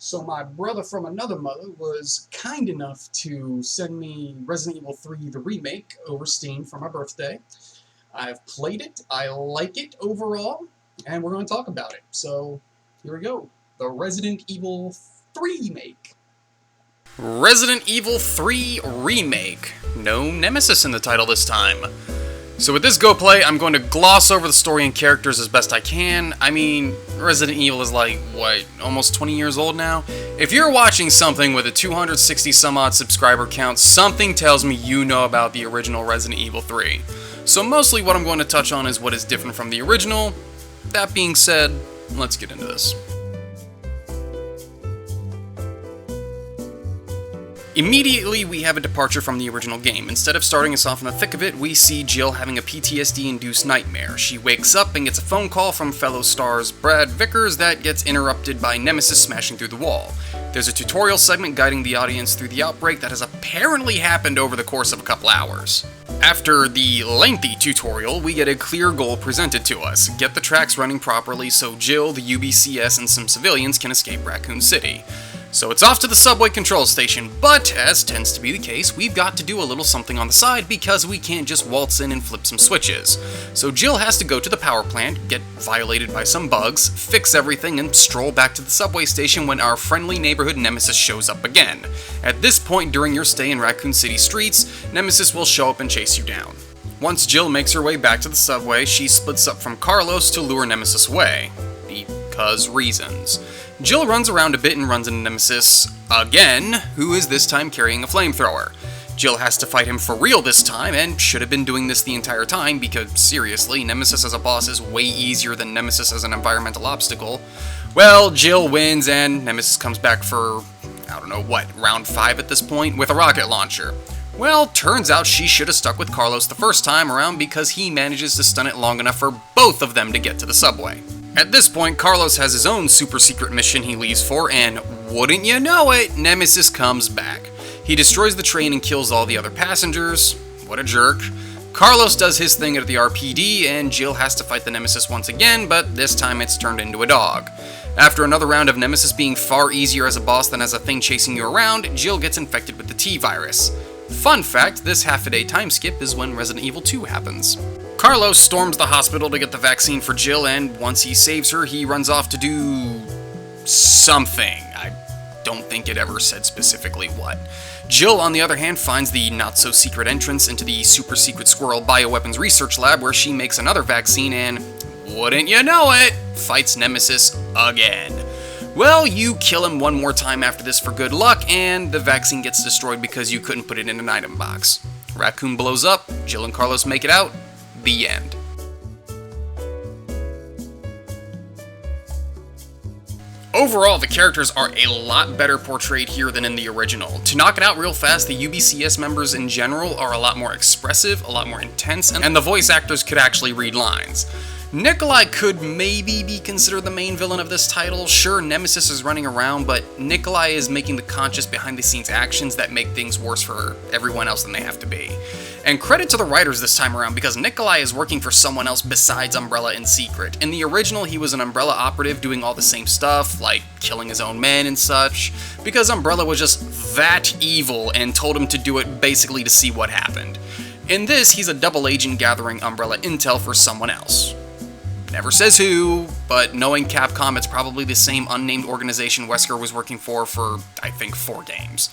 So my brother from another mother was kind enough to send me Resident Evil 3 the remake over Steam for my birthday. I've played it, I like it overall, and we're going to talk about it. So here we go, the Resident Evil 3 remake. Resident Evil 3 Remake. No Nemesis in the title this time. So with this Go Play, I'm going to gloss over the story and characters as best I can. I mean, Resident Evil is like, what, almost 20 years old now? If you're watching something with a 260 some odd subscriber count, something tells me you know about the original Resident Evil 3. So mostly what I'm going to touch on is what is different from the original. That being said, let's get into this. Immediately, we have a departure from the original game. Instead of starting us off in the thick of it, we see Jill having a PTSD-induced nightmare. She wakes up and gets a phone call from fellow stars Brad Vickers that gets interrupted by Nemesis smashing through the wall. There's a tutorial segment guiding the audience through the outbreak that has apparently happened over the course of a couple hours. After the lengthy tutorial, we get a clear goal presented to us: get the tracks running properly so Jill, the UBCS, and some civilians can escape Raccoon City. So it's off to the subway control station, but as tends to be the case, we've got to do a little something on the side because we can't just waltz in and flip some switches. So Jill has to go to the power plant, get violated by some bugs, fix everything, and stroll back to the subway station when our friendly neighborhood Nemesis shows up again. At this point during your stay in Raccoon City streets, Nemesis will show up and chase you down. Once Jill makes her way back to the subway, she splits up from Carlos to lure Nemesis away. Because reasons. Jill runs around a bit and runs into Nemesis again, who is this time carrying a flamethrower. Jill has to fight him for real this time, and should have been doing this the entire time because, seriously, Nemesis as a boss is way easier than Nemesis as an environmental obstacle. Well, Jill wins, and Nemesis comes back for, I don't know what, round 5 at this point, with a rocket launcher. Well, turns out she should have stuck with Carlos the first time around because he manages to stun it long enough for both of them to get to the subway. At this point, Carlos has his own super secret mission he leaves for, and wouldn't you know it, Nemesis comes back. He destroys the train and kills all the other passengers. What a jerk. Carlos does his thing at the RPD, and Jill has to fight the Nemesis once again, but this time it's turned into a dog. After another round of Nemesis being far easier as a boss than as a thing chasing you around, Jill gets infected with the T-virus. Fun fact, this half-a-day time skip is when Resident Evil 2 happens. Carlos storms the hospital to get the vaccine for Jill, and once he saves her, he runs off to do something. I don't think it ever said specifically what. Jill, on the other hand, finds the not-so-secret entrance into the super-secret squirrel bioweapons research lab where she makes another vaccine and, wouldn't you know it, fights Nemesis again. Well, you kill him one more time after this for good luck, and the vaccine gets destroyed because you couldn't put it in an item box. Raccoon blows up, Jill and Carlos make it out. The end. Overall, the characters are a lot better portrayed here than in the original. To knock it out real fast, the UBCS members in general are a lot more expressive, a lot more intense, and the voice actors could actually read lines. Nikolai could maybe be considered the main villain of this title. Sure, Nemesis is running around, but Nikolai is making the conscious behind-the-scenes actions that make things worse for everyone else than they have to be. And credit to the writers this time around, because Nikolai is working for someone else besides Umbrella in secret. In the original, he was an Umbrella operative doing all the same stuff, like killing his own men and such, because Umbrella was just that evil and told him to do it basically to see what happened. In this, he's a double agent gathering Umbrella intel for someone else. Never says who, but knowing Capcom, it's probably the same unnamed organization Wesker was working for, I think, 4 games.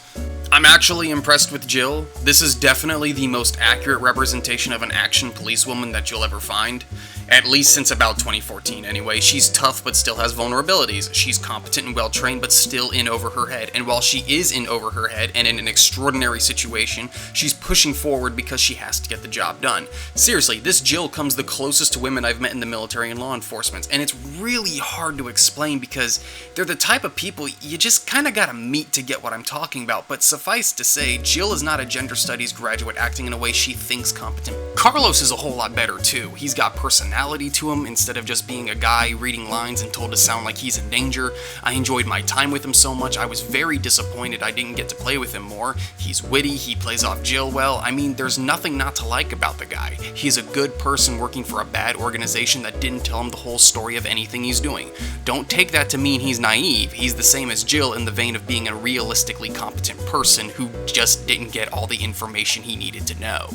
I'm actually impressed with Jill. This is definitely the most accurate representation of an action policewoman that you'll ever find. At least since about 2014 anyway. She's tough but still has vulnerabilities. She's competent and well trained but still in over her head. And while she is in over her head and in an extraordinary situation, she's pushing forward because she has to get the job done. Seriously, this Jill comes the closest to women I've met in the military and law enforcement. And it's really hard to explain because they're the type of people you just kinda gotta meet to get what I'm talking about. But suffice to say, Jill is not a gender studies graduate acting in a way she thinks competent Carlos is a whole lot better too. He's got personality to him instead of just being a guy reading lines and told to sound like he's in danger. I enjoyed my time with him so much. I was very disappointed I didn't get to play with him more. He's witty, he plays off Jill well. I mean, there's nothing not to like about the guy. He's a good person working for a bad organization that didn't tell him the whole story of anything he's doing. Don't take that to mean he's naive. He's the same as Jill in the vein of being a realistically competent person who just didn't get all the information he needed to know.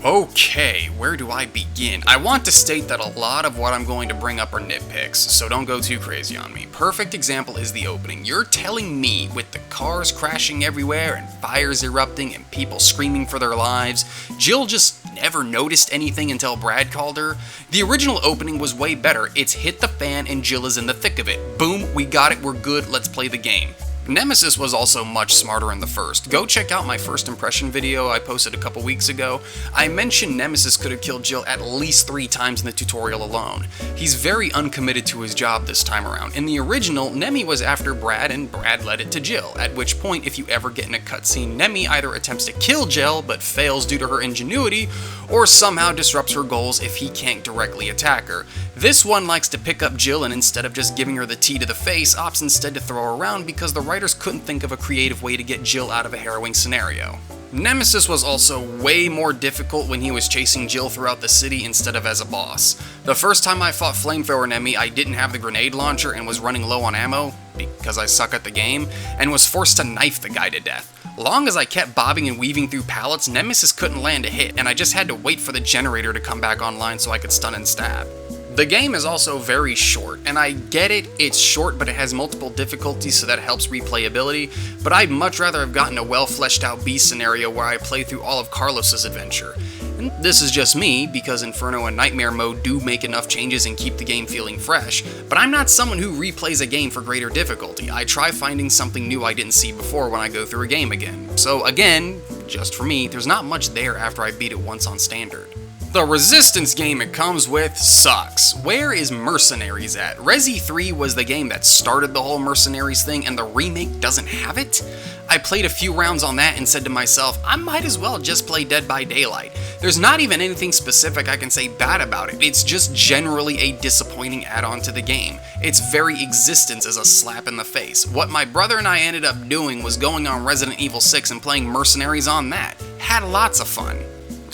Okay, where do I begin? I want to state that a lot of what I'm going to bring up are nitpicks, so don't go too crazy on me. Perfect example is the opening. You're telling me, with the cars crashing everywhere and fires erupting and people screaming for their lives, Jill just never noticed anything until Brad called her? The original opening was way better. It's hit the fan and Jill is in the thick of it. Boom, we got it, we're good, let's play the game. Nemesis was also much smarter in the first. Go check out my first impression video I posted a couple weeks ago. I mentioned Nemesis could have killed Jill at least 3 times in the tutorial alone. He's very uncommitted to his job this time around. In the original, Nemi was after Brad and Brad led it to Jill, at which point if you ever get in a cutscene, Nemi either attempts to kill Jill but fails due to her ingenuity, or somehow disrupts her goals if he can't directly attack her. This one likes to pick up Jill and instead of just giving her the T to the face, opts instead to throw her around because the writers couldn't think of a creative way to get Jill out of a harrowing scenario. Nemesis was also way more difficult when he was chasing Jill throughout the city instead of as a boss. The first time I fought Flamethrower Nemi, I didn't have the grenade launcher and was running low on ammo, because I suck at the game, and was forced to knife the guy to death. Long as I kept bobbing and weaving through pallets, Nemesis couldn't land a hit, and I just had to wait for the generator to come back online so I could stun and stab. The game is also very short, and I get it, it's short, but it has multiple difficulties, so that helps replayability, but I'd much rather have gotten a well fleshed out B scenario where I play through all of Carlos's adventure. And this is just me, because Inferno and Nightmare mode do make enough changes and keep the game feeling fresh, but I'm not someone who replays a game for greater difficulty. I try finding something new I didn't see before when I go through a game again. So again, just for me, there's not much there after I beat it once on standard. The Resistance game it comes with sucks. Where is Mercenaries at? Resi 3 was the game that started the whole Mercenaries thing, and the remake doesn't have it? I played a few rounds on that and said to myself, I might as well just play Dead by Daylight. There's not even anything specific I can say bad about it, it's just generally a disappointing add-on to the game. Its very existence is a slap in the face. What my brother and I ended up doing was going on Resident Evil 6 and playing Mercenaries on that. Had lots of fun.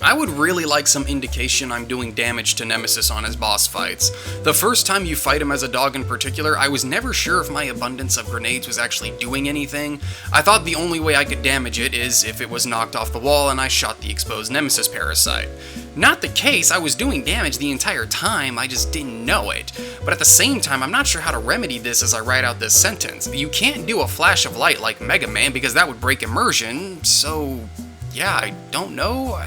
I would really like some indication I'm doing damage to Nemesis on his boss fights. The first time you fight him as a dog in particular, I was never sure if my abundance of grenades was actually doing anything. I thought the only way I could damage it is if it was knocked off the wall and I shot the exposed Nemesis parasite. Not the case, I was doing damage the entire time, I just didn't know it. But at the same time, I'm not sure how to remedy this as I write out this sentence. You can't do a flash of light like Mega Man because that would break immersion, so yeah, I don't know.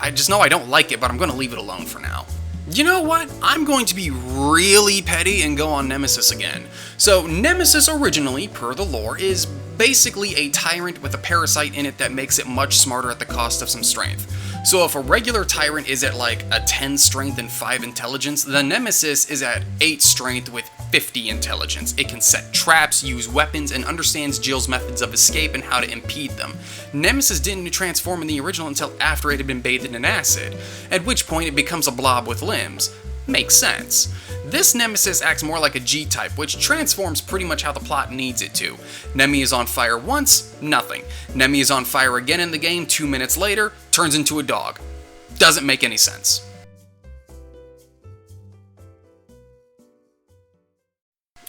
I just know I don't like it, but I'm going to leave it alone for now. You know what? I'm going to be really petty and go on Nemesis again. So, Nemesis originally, per the lore, is basically a tyrant with a parasite in it that makes it much smarter at the cost of some strength. So if a regular tyrant is at like a 10 strength and 5 intelligence, the Nemesis is at 8 strength with 50 intelligence. It can set traps, use weapons, and understands Jill's methods of escape and how to impede them. Nemesis didn't transform in the original until after it had been bathed in acid, at which point it becomes a blob with limbs. Makes sense. This Nemesis acts more like a G-type, which transforms pretty much how the plot needs it to. Nemi is on fire once, nothing. Nemi is on fire again in the game 2 minutes later, turns into a dog. Doesn't make any sense.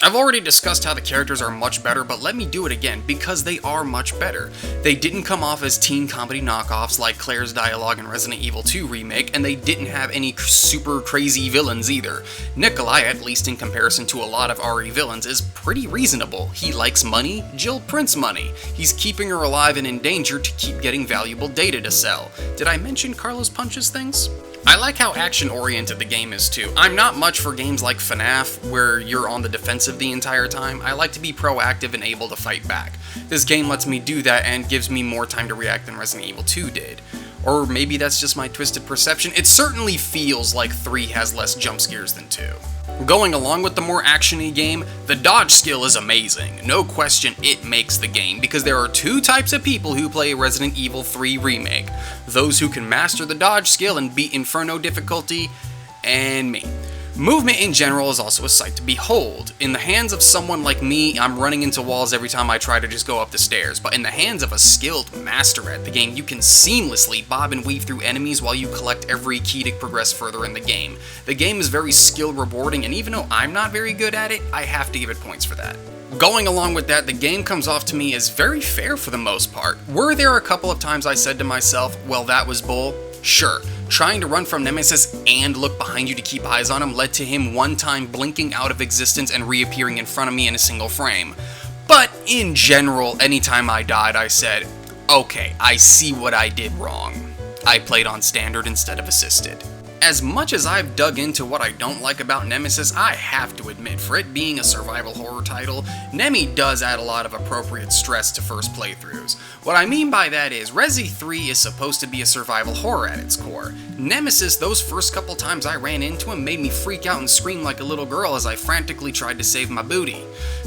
I've already discussed how the characters are much better, but let me do it again, because they are much better. They didn't come off as teen comedy knockoffs like Claire's dialogue in Resident Evil 2 Remake, and they didn't have any super crazy villains either. Nikolai, at least in comparison to a lot of RE villains, is pretty reasonable. He likes money, Jill prints money. He's keeping her alive and in danger to keep getting valuable data to sell. Did I mention Carlos punches things? I like how action-oriented the game is too. I'm not much for games like FNAF, where you're on the defensive the entire time. I like to be proactive and able to fight back. This game lets me do that and gives me more time to react than Resident Evil 2 did. Or maybe that's just my twisted perception. It certainly feels like 3 has less jump scares than 2. Going along with the more actiony game, the dodge skill is amazing. No question, it makes the game, because there are 2 types of people who play Resident Evil 3 Remake. Those who can master the dodge skill and beat Inferno difficulty, and me. Movement in general is also a sight to behold. In the hands of someone like me, I'm running into walls every time I try to just go up the stairs, but in the hands of a skilled master at the game, you can seamlessly bob and weave through enemies while you collect every key to progress further in the game. The game is very skill rewarding, and even though I'm not very good at it, I have to give it points for that. Going along with that, the game comes off to me as very fair for the most part. Were there a couple of times I said to myself, well, that was bull? Sure. Trying to run from Nemesis and look behind you to keep eyes on him led to him one time blinking out of existence and reappearing in front of me in a single frame. But in general, anytime I died, I said, okay, I see what I did wrong. I played on standard instead of assisted. As much as I've dug into what I don't like about Nemesis, I have to admit, for it being a survival horror title, Nemi does add a lot of appropriate stress to first playthroughs. What I mean by that is, Resi 3 is supposed to be a survival horror at its core. Nemesis, those first couple times I ran into him, made me freak out and scream like a little girl as I frantically tried to save my booty.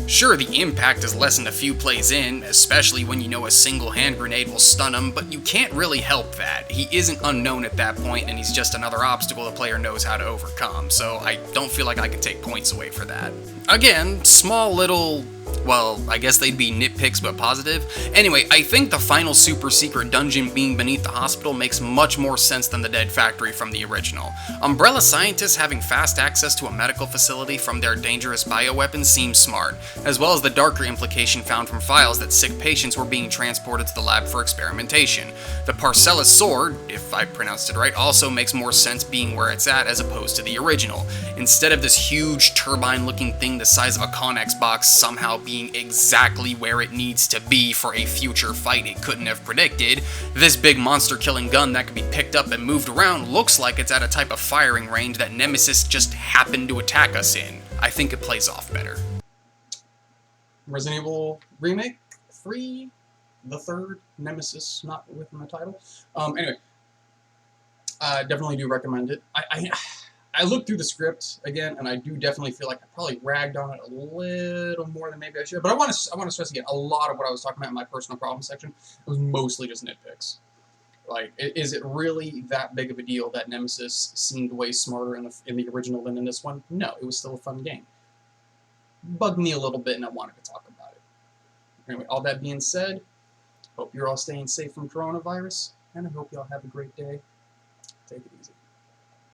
Sure, the impact is lessened a few plays in, especially when you know a single hand grenade will stun him, but you can't really help that. He isn't unknown at that point, and he's just another obstacle the player knows how to overcome, so I don't feel like I can take points away for that. Again, small little, well, I guess they'd be nitpicks but positive. Anyway, I think the final super secret dungeon being beneath the hospital makes much more sense than the Dead Factory from the original. Umbrella scientists having fast access to a medical facility from their dangerous bioweapons seems smart, as well as the darker implication found from files that sick patients were being transported to the lab for experimentation. The Parcellus sword, if I pronounced it right, also makes more sense being where it's at as opposed to the original. Instead of this huge turbine-looking thing the size of a Connex box somehow being exactly where it needs to be for a future fight it couldn't have predicted, this big monster-killing gun that can be picked up and moved around looks like it's at a type of firing range that Nemesis just happened to attack us in. I think it plays off better. Resident Evil Remake 3, the third Nemesis, not within the title. Anyway, I definitely do recommend it. I looked through the script again, and I do definitely feel like I probably ragged on it a little more than maybe I should. But I want to stress again, a lot of what I was talking about in my personal problem section was mostly just nitpicks. Like, is it really that big of a deal that Nemesis seemed way smarter in the original than in this one? No, it was still a fun game. Bugged me a little bit, and I wanted to talk about it. Anyway, all that being said, hope you're all staying safe from coronavirus, and I hope y'all have a great day. Take it easy.